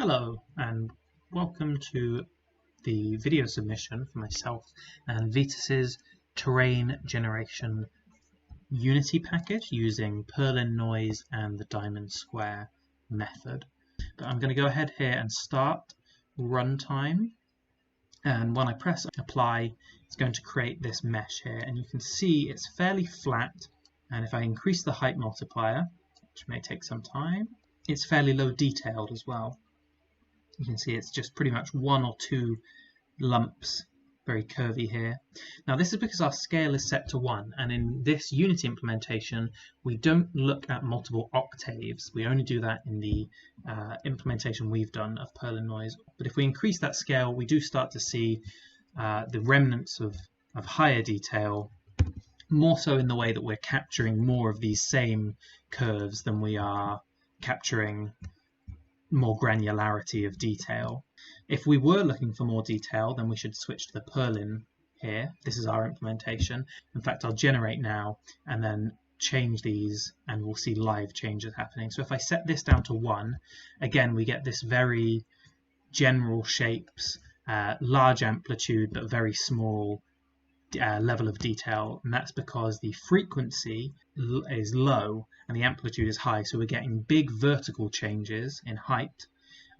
Hello and welcome to the video submission for myself and Vytas's terrain generation Unity package using Perlin noise and the diamond square method. But I'm going to go ahead here and start runtime, and when I press apply it's going to create this mesh here, and you can see it's fairly flat, and if I increase the height multiplier, which may take some time, it's fairly low detailed as well. You can see it's just pretty much one or two lumps, very curvy here. Now this is because our scale is set to 1, and in this Unity implementation we don't look at multiple octaves. We only do that in the implementation we've done of Perlin noise. But if we increase that scale, we do start to see the remnants of higher detail, more so in the way that we're capturing more of these same curves than we are capturing more granularity of detail. If we were looking for more detail, then we should switch to the Perlin here. This is our implementation. In fact, I'll generate now and then change these, and we'll see live changes happening. So if I set this down to 1, again we get this very general shapes, large amplitude but very small level of detail, and that's because the frequency is low and the amplitude is high, so we're getting big vertical changes in height,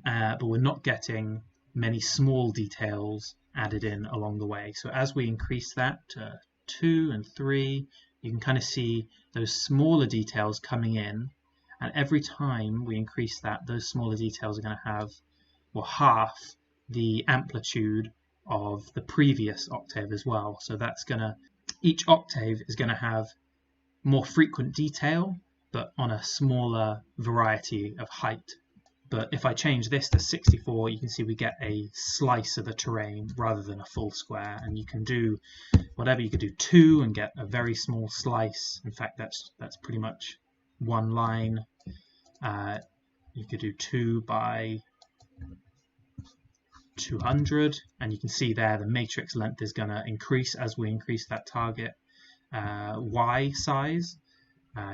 but we're not getting many small details added in along the way. So as we increase that to 2 and 3, you can kind of see those smaller details coming in, and every time we increase that, those smaller details are going to have, well, half the amplitude of the previous octave as well. So that's gonna, each octave is going to have more frequent detail but on a smaller variety of height. But if I change this to 64, you can see we get a slice of the terrain rather than a full square, and you can do whatever. You could do 2 and get a very small slice. In fact, that's pretty much one line. You could do 2 by 200, and you can see there the matrix length is going to increase as we increase that target Y size.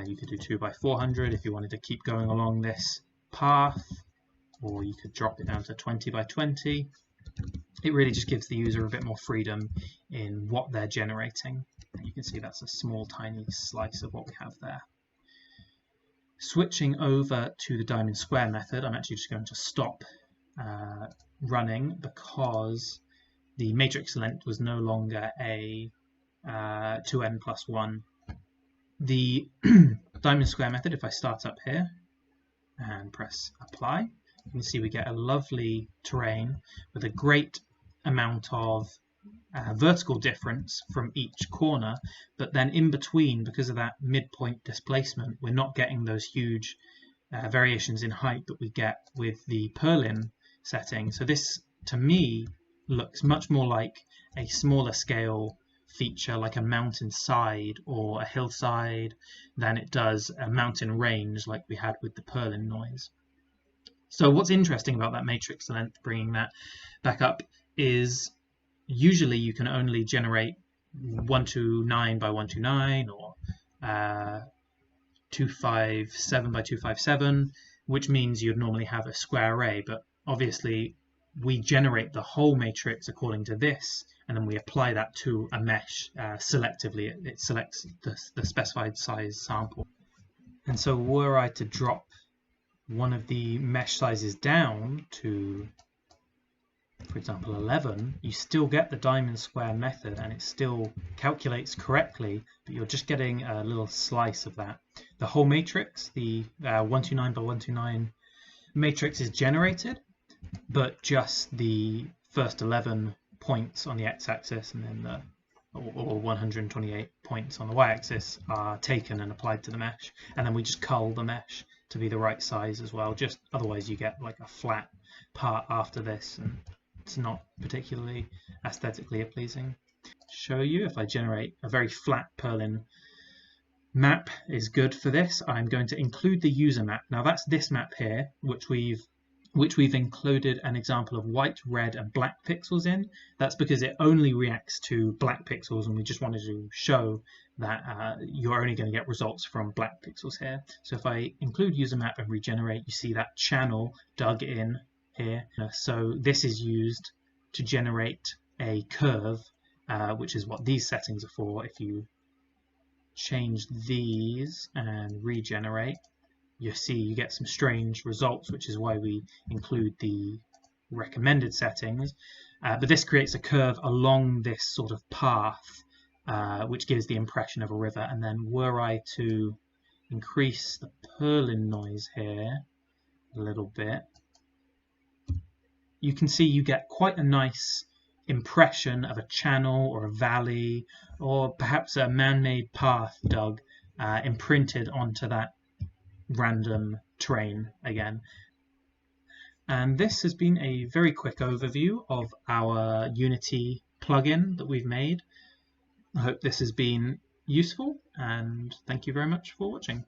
You could do 2 by 400 if you wanted to keep going along this path, or you could drop it down to 20 by 20. It really just gives the user a bit more freedom in what they're generating. You can see that's a small tiny slice of what we have there. Switching over to the diamond square method, I'm actually just going to stop running because the matrix length was no longer a 2n plus 1. The diamond square method, if I start up here and press apply, you can see we get a lovely terrain with a great amount of vertical difference from each corner, but then in between, because of that midpoint displacement, we're not getting those huge variations in height that we get with the Perlin setting. So this, to me, looks much more like a smaller scale feature, like a mountainside or a hillside, than it does a mountain range like we had with the Perlin noise. So what's interesting about that matrix length, bringing that back up, is usually you can only generate 129 by 129 or 257 by 257, which means you'd normally have a square array, but obviously we generate the whole matrix according to this, and then we apply that to a mesh selectively. It selects the specified size sample. And so were I to drop one of the mesh sizes down to, for example, 11, you still get the diamond square method and it still calculates correctly, but you're just getting a little slice of that. The whole matrix, the 129 by 129 matrix, is generated, but just the first 11 points on the x-axis and then the 128 points on the y-axis are taken and applied to the mesh, and then we just cull the mesh to be the right size as well. Just otherwise you get like a flat part after this, and it's not particularly aesthetically pleasing. Show you, if I generate a very flat Perlin map is good for this, I'm going to include the user map. Now that's this map here, which we've included an example of white, red and black pixels in. That's because it only reacts to black pixels, and we just wanted to show that you're only going to get results from black pixels here. So if I include user map and regenerate, you see that channel dug in here. So this is used to generate a curve, which is what these settings are for. If you change these and regenerate, you see you get some strange results, which is why we include the recommended settings. But this creates a curve along this sort of path, which gives the impression of a river. And then were I to increase the Perlin noise here a little bit, you can see you get quite a nice impression of a channel or a valley, or perhaps a man-made path dug, imprinted onto that random terrain again. And this has been a very quick overview of our Unity plugin that we've made. I hope this has been useful, and thank you very much for watching.